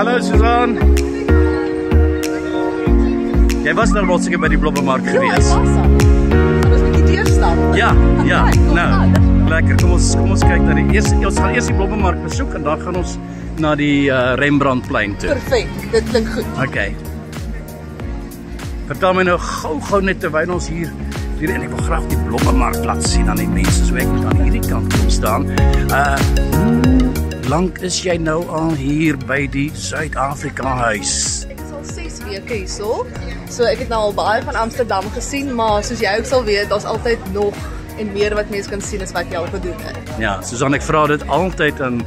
Hallo Susan. Jy was nou wel seker by die Blommenmark gewees. Ja, ek was al. Dat was 'n bietjie deurstap. Ja, nou, lekker. Kom ons kyk na die eerste. Ons gaan eers die Blommenmark besoek en dan gaan ons na die Rembrandtplein toe. Perfek, dit klink goed. Okay. Vertel my nou gou net terwyl ons hier en ek wil graag die Blommenmark laat sien aan die mense, so ek moet aan hierdie kant kom staan. Hoe lank is jy nou al hier by die Suid-Afrika huis? Ek is al 6 weke hierso. So ek het nou al baie van Amsterdam gesien, maar soos jy ook sal weet, daar's altyd nog en meer wat mense kan sien as wat jy al gedoen het. Ja, Susan, ek vra dit altyd aan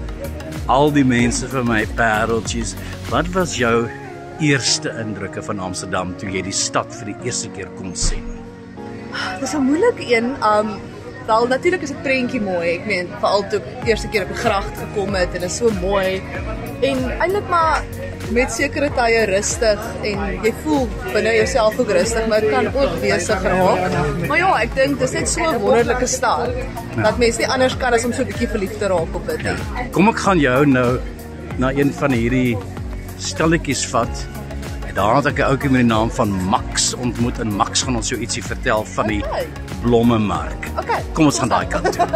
al die mense vir my pareltjies. Wat was jou eerste indrukke van Amsterdam toe jy die stad vir die eerste keer kom sien? Dit is 'n moeilike een. Wel natuurlik is die prentjie mooi. Ek meen veral toe ek die eerste keer op die gracht gekom het en dit is so mooi. En eintlik maar met sekere tye rustig en jy voel binne jouself ook rustig, maar dit kan ook besig raak. Maar ja, ek dink dis net so 'n wonderlike stad dat mense nie anders kan as om so 'n bietjie verlief te raak op dit nie. Kom ek gaan jou nou na een van hierdie stalletjies vat. En daar het ek 'n ouetjie met die naam van Max ontmoet en Max gaan ons so ietsie vertel van die Blommenmark. Okay. Kom ons gaan daai kant toe.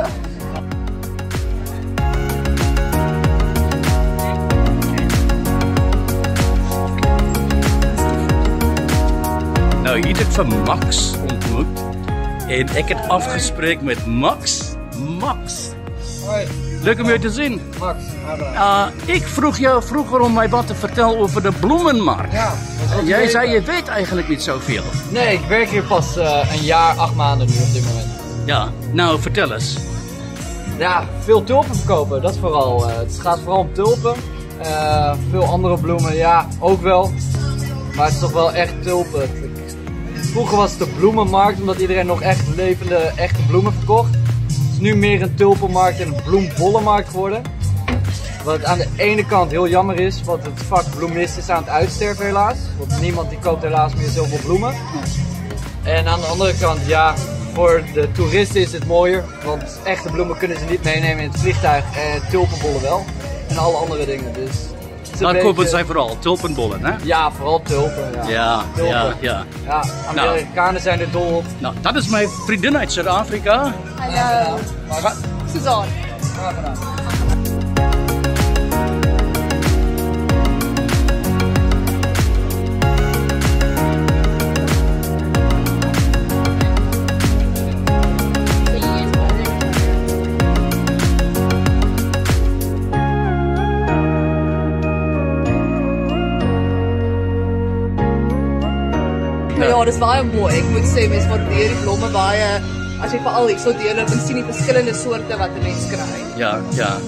Nou, hier het ek vir Max ontmoet en ek het afgespreek met Max. Max. Hoi. Leuk om jou te sien. Max, ek vroeg jou vroeger om my wat te vertel over de Blommenmark. Ja. Jij zei je weet eigenlijk niet zoveel. Nee, ik werk hier pas een jaar, 8 maanden nu op dit moment. Ja, nou vertel eens. Ja, veel tulpen verkopen, dat vooral. Het gaat vooral om tulpen. Veel andere bloemen, ja, ook wel. Maar het is toch wel echt tulpen. Vroeger was het de bloemenmarkt, omdat iedereen nog echt levende, echte bloemen verkocht. Het is nu meer een tulpenmarkt en een bloembollenmarkt geworden. Wat aan de ene kant heel jammer is, want het vak bloemist is aan het uitsterven helaas. Want niemand die koopt helaas meer zoveel bloemen. En aan de andere kant, ja, voor de toeristen is het mooier. Want echte bloemen kunnen ze niet meenemen in het vliegtuig en tulpenbollen wel. En alle andere dingen, dus... Daar kopen zij vooral tulpenbollen, hè? Ja, vooral tulpen. Ja, tulpen. Ja. Ja, Amerikanen zijn er dol op. Nou, dat is mijn vriendin uit Zuid-Afrika. Hallo. Susan. Ja, dis baie mooi. Ek moet sê mense waardeer die blomme baie. As jy veral hier so deurloop en sien die verskillende soorte wat 'n mens kry. Ja.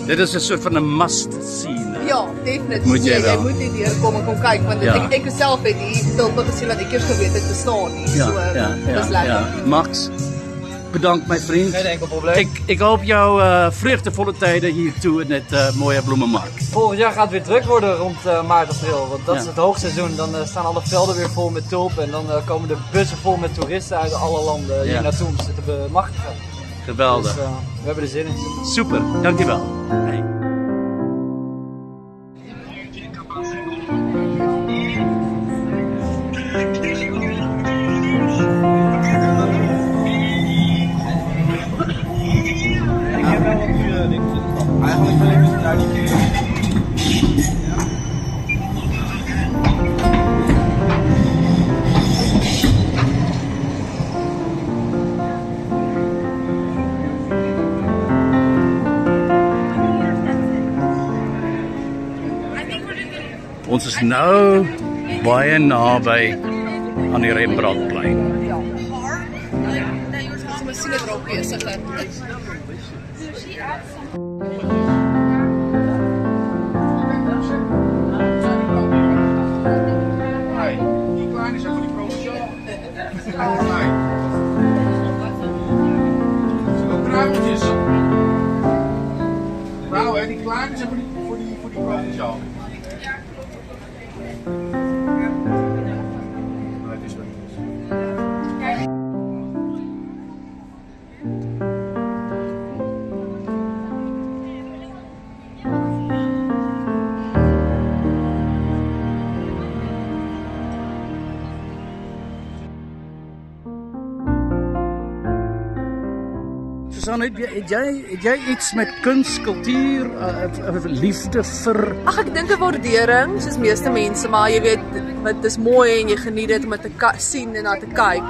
Dit is 'n soort van 'n must see. Ja, definitief. Moet jy wel. Jy moet hier deurkom en kom kyk want ek self het hier tulpe gesien wat ek eers geweet het bestaan nie. So dis lekker. Ja. Max, bedankt my vriend. Geen enkel probleem. Ik hoop jou vreugdevolle tijden hier toe in het mooie Blommenmarkt. Volgend jaar gaat het weer druk worden rond maart, april. Want dat is het hoogseizoen. Dan staan alle velden weer vol met tulpen. En dan komen de bussen vol met toeristen uit alle landen hier naartoe om ze te bemachtigen. Geweldig. Dus we hebben er zin in. Super, dankjewel. Hey. Ons is nou baie naby aan die Rembrandtplein. Ja. Ons sien dit raak besig. Die kleine zijn voor die provinciaal. Zijn ook kruimeltjes. Nou, hè, die kleine zijn voor die provinciaal. Susan, het jy iets met kuns, kultuur, liefde vir... Ag, ek dink 'n waardering, soos meeste mense, maar jy weet, dit is mooi en jy geniet dit om dit te sien en na te kyk.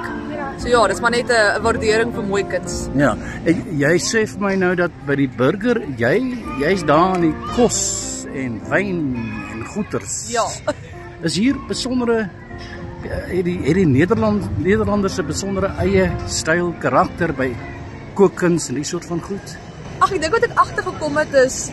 So ja, dis maar net 'n waardering vir mooi kuns. Ja, jy sê vir my nou dat by die burger, jy's daar aan die kos en wyn en goeters. Ja. Is hier besondere het die Nederlanders 'n besondere eie styl, karakter by kookkuns en die soort van goed? Ag, ek dink wat ek agtergekom het is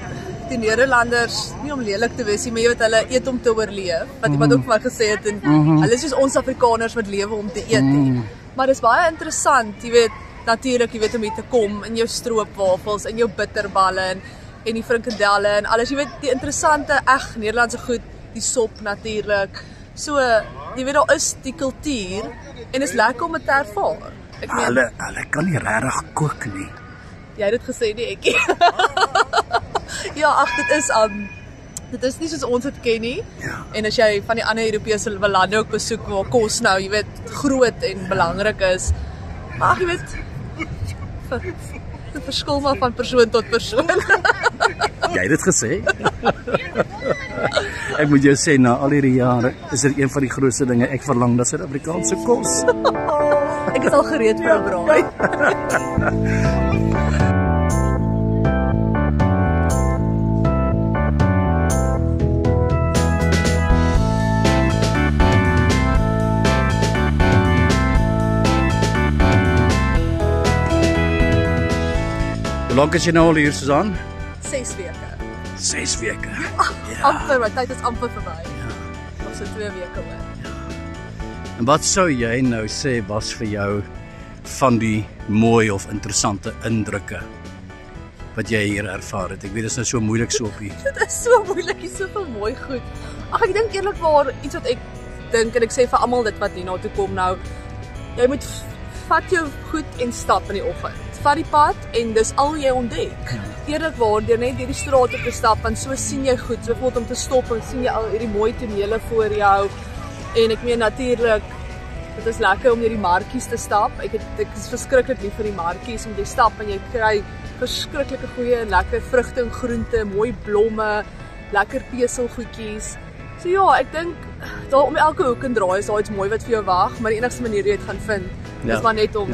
die Nederlanders, nie om lelik te wees nie, maar jy weet hulle eet om te oorleef. Wat iemand ook vir my gesê het en hulle is soos ons Afrikaners wat lewe om te eet. Maar dis baie interessant, jy weet, natuurlik, jy weet om hier te kom in jou stroopwafels, in jou bitterballe en die frikadelle en alles. Jy weet die interessante Nederlandse goed, die sop natuurlik. So, jy weet daar is die kultuur en is lekker om dit te ervaar. Hulle kan nie regtig kook nie. Jy het dit gesê nie, ekkie. Ja, ag, dit is nie soos ons dit ken nie. Ja. En as jy van die ander Europese lande ook besoek waar kos nou, jy weet, groot en belangrik is. Ag, jy weet, dit verskil maar van persoon tot persoon. Jy het dit gesê. Ek moet jou sê, na al hierdie jare is dit een van die grootste dinge ek verlang, dat Suid-Afrikaanse kos. Ek is al gereed vir 'n braai. Hoe lank is jy nou al hier, Susan? 6 weke. 6 weke. Amper, my tyd is amper verby. Nog so 2 weke oor. En wat sou jy nou sê was vir jou van die mooi of interessante indrukke wat jy hier ervaar het? Ek weet dit is nou so moeilik so op hier. Dit is so moeilik, hier is soveel mooi goed. Ag, ek dink eerlikwaar iets wat ek dink en ek sê vir almal dit wat hier na toe kom nou, jy moet vat jou goed en stap in die oggend. Vat die pad en dis al jy ontdek. Eerlikwaar, deur net hierdie strate te stap en so sien jy goed, so voel om te stop en sien jy al hierdie mooi tonele voor jou. En ek meen natuurlik, dit is lekker om hierdie markies te stap. Ek is verskriklik lief vir die markies om jy stap en jy kry verskriklike goeie en lekker vrugte en groente, mooi blomme, lekker peselgoedjies. So ja, ek dink daar om elke hoek en draai is daar iets mooi wat vir jou wag, maar die enigste manier jy dit gaan vind is maar net om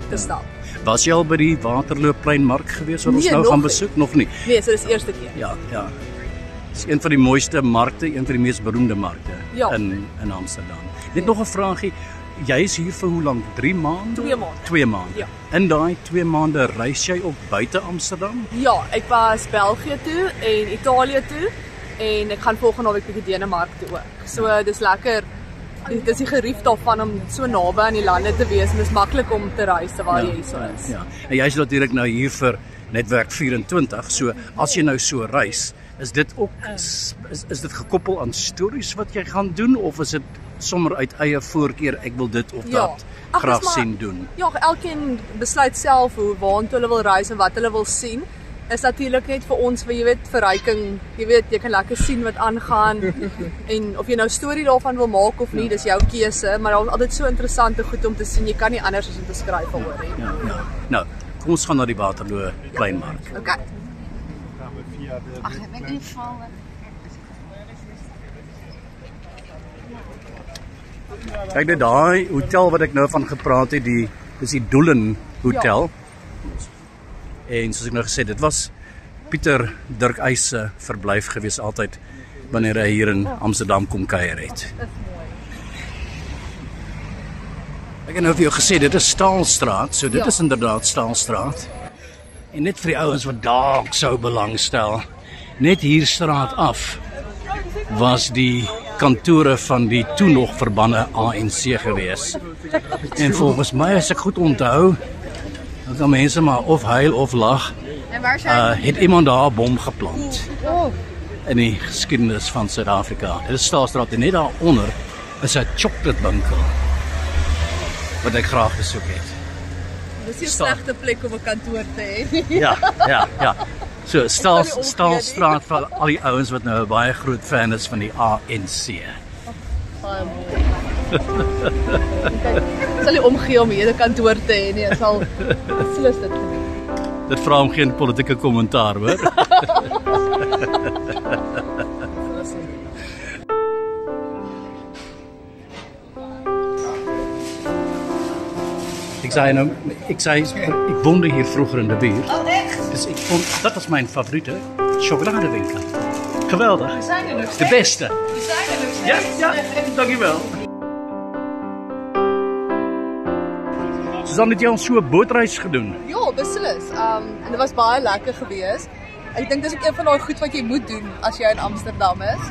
te stap. Was jy al by die Waterlooplynmark gewees wat ons nou gaan besoek? Nog nie? Nee, so dis eerste keer. Ja. Dit is een van die mooiste markte, een van die mees beroemde markte in Amsterdam. Net nog 'n vraagie. Jy is hier vir hoe lank? 3 maande? 2 maande. 2 maande. Ja. In daai 2 maande reis jy ook buite Amsterdam? Ja, ek was België toe en Italië toe en ek gaan volgende week bietjie Denemark toe ook. So dis lekker. Dit is die gerief daarvan om so naby aan die lande te wees en dit is maklik om te reis terwyl jy so is. Ja. En jy is natuurlik nou hier vir Netwerk 24, so as jy nou so reis, is dit ook is dit gekoppel aan stories wat jy gaan doen of is dit sommer uit eie voorkeur ek wil dit of dat graag sien doen? Ja, elkeen besluit self waartoe hulle wil reis en wat hulle wil sien. Is natuurlik net vir ons, jy weet, verryking. Jy weet, jy kan lekker sien wat aangaan en of jy nou 'n storie daarvan wil maak of nie, dis jou keuse, maar daar is altyd so interessante goed om te sien. Jy kan nie anders as om te skryf daaroor nie. Ja. Nou, kom ons gaan na die Waterlooplynmark. Okay. Ag, ek weet nie val. Kyk net daai hotel wat ek nou van gepraat het, dis die Doelen Hotel. En soos ek nou gesê, dit was Pieter Dirk Uys se verblyf gewees altyd wanneer hy hier in Amsterdam kom kuier het. Ek het nou vir jou gesê, dit is Staalstraat, so dit is inderdaad Staalstraat. En net vir die ouens wat dalk sou belangstel, net hier straat af was die kantore van die toe nog verbanne ANC gewees. En volgens my, as ek goed onthou, dan kan mense maar of huil of lag. En waar het iemand daar 'n bom geplant in die geskiedenis van Suid-Afrika. Dit is Staalstraat en net daaronder is 'n chocolaatewinkel wat ek graag besoek het. Dis 'n slegte plek om 'n kantoor te hê. Ja. So Staalstraat vir al die ouens wat nou 'n baie groot fan is van die ANC. Baie mooi. Ek sal nie omgee om hier 'n kantoor te hê nie. Ek sal beslis dit doen. Dit vra hom geen politieke kommentaar, hoor. Ik woonde hier vroeger in de buurt. Oh, echt? Dus dat was mijn favoriete chocoladewinkel. Geweldig. We zijn er nog De steeds. beste. We zijn er nog Ja, steeds. ja, dankjewel. Susan, het jy al so 'n bootreis gedoen? Ja, beslis. En dit was baie lekker geweest. Ek dink dis ook een van daai goed wat jy moet doen as jy in Amsterdam is.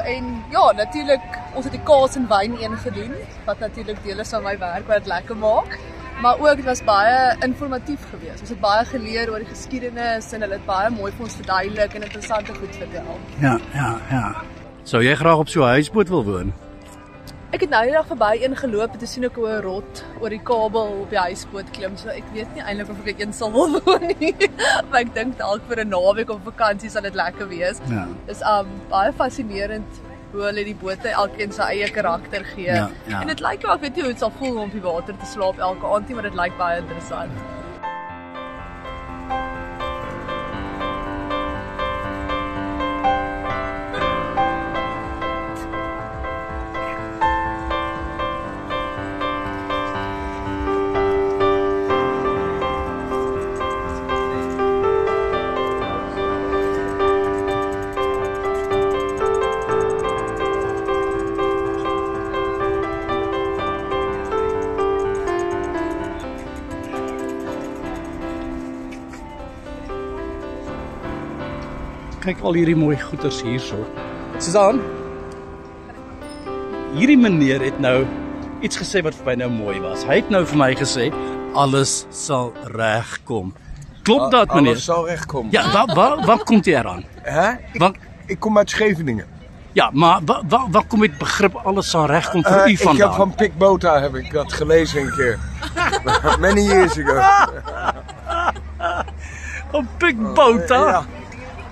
En ja, natuurlik, ons het die kaas en wyn een gedoen, wat natuurlik deel is van my werk wat dit lekker maak. Maar ook dit was baie informatief geweest. Ons het baie geleer oor die geskiedenis en hulle het baie mooi vir ons verduidelik en interessante goed vertel. Ja. Sou jy graag op so 'n huisboot wil woon? Ek het nou die dag verby een geloop en toe sien ek hoe 'n rot oor die kabel op die huisboot klim. So ek weet nie eintlik of ek een sal wil woon nie. Maar ek dink dalk vir 'n naweek of vakansie sal dit lekker wees. Ja. Dis baie fascinerend hoe hulle die bote elkeen sy eie karakter gee. Ja. En dit lyk wel, ek weet nie hoe dit sal voel om op die water te slaap elke aand nie, maar dit lyk baie interessant. Kyk al hierdie mooi goeders hierso. Susan, hierdie meneer het nou iets gesê wat vir my nou mooi was. Hy het nou vir my gesê alles sal regkom. Klopt dat, meneer? Alles zal rechtkomen. Ja, waar komt hij eraan? Hè? Ik kom uit Scheveningen. Ja, maar waar komt het begrip alles zal rechtkomen voor u vandaan? Ik heb van Pik Botha heb ik dat gelezen een keer. Many years ago. Van Pik Botha? Ja,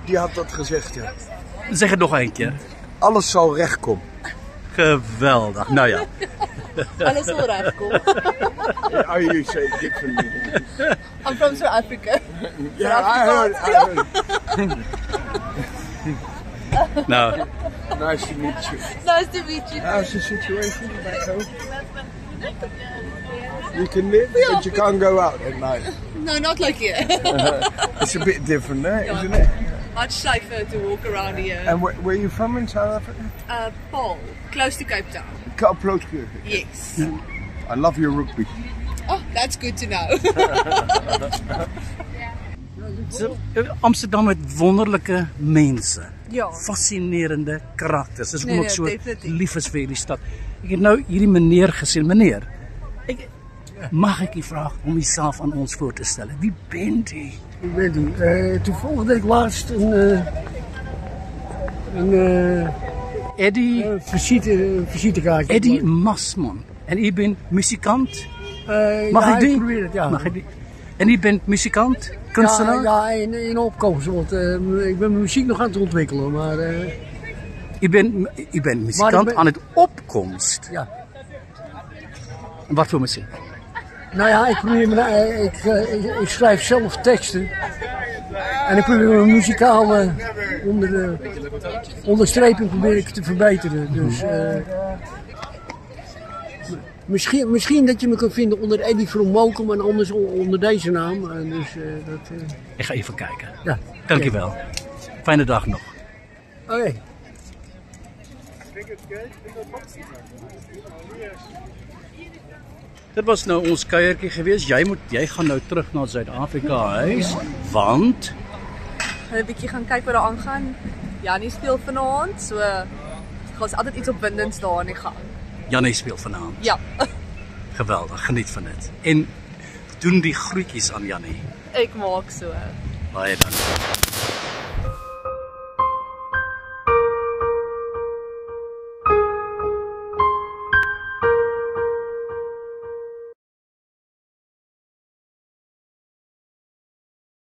die had dat gezegd, ja. Zeg het nog een keer. Alles zal rechtkomen. Geweldig, nou ja. Alles sal regkom. Are you say different? I'm from South Africa. Yeah, I heard. Nou, Nice to meet you. Nice to meet you. How's the situation back home? You can live, but you can't go out at night. No, not like here. It's a bit different there, isn't it? Much safer to walk around here. And where are you from in South Africa? Paul, close to Cape Town. Kaaplootskirchen. Yes. I love your rugby. Oh, that's good to know. Amsterdam het wonderlijke mense. Ja. Fascinerende karakters. Dis hoekom Nee, ek so definitief. lief is vir hierdie stad. Ek het nou hierdie meneer gesien. Meneer, mag ek u vra om uself aan ons voor te stellen? Wie bent u? Ik weet niet. Toevallig deed ik laatst een Eddie visitekaartje. Eddie Masman. En u bent muzikant? Mag ja, ik die? ik probeer het, ja. Mag ik die? En u bent muzikant? Kunstenaar? Ja, in opkomst, want ik ben mijn muziek nog aan het ontwikkelen, maar... U bent muzikant aan het opkomst? Ja. En wat voor muziek? Nou ja, ik schrijf zelf teksten. En ik probeer mijn muzikale onderstreping probeer ik te verbeteren. Dus misschien dat je me kan vinden onder Eddie from Mokum en anders onder deze naam. Dus, Ik ga even kijken. ja. Dank u wel. Fijne dag nog. Oké. Dit was nou ons kuiertjie geweest. Jy gaan nou terug na Suid-Afrika huis, want 'n bietjie gaan kyk wat daar aangaan. Janie speel vanaand, so daar's altyd iets opwindends daar aan die gang. Jannie speel vanaand. Ja. Geweldig, geniet van dit. En doen die groetjies aan Jannie. Ek maak so. Baie dankie.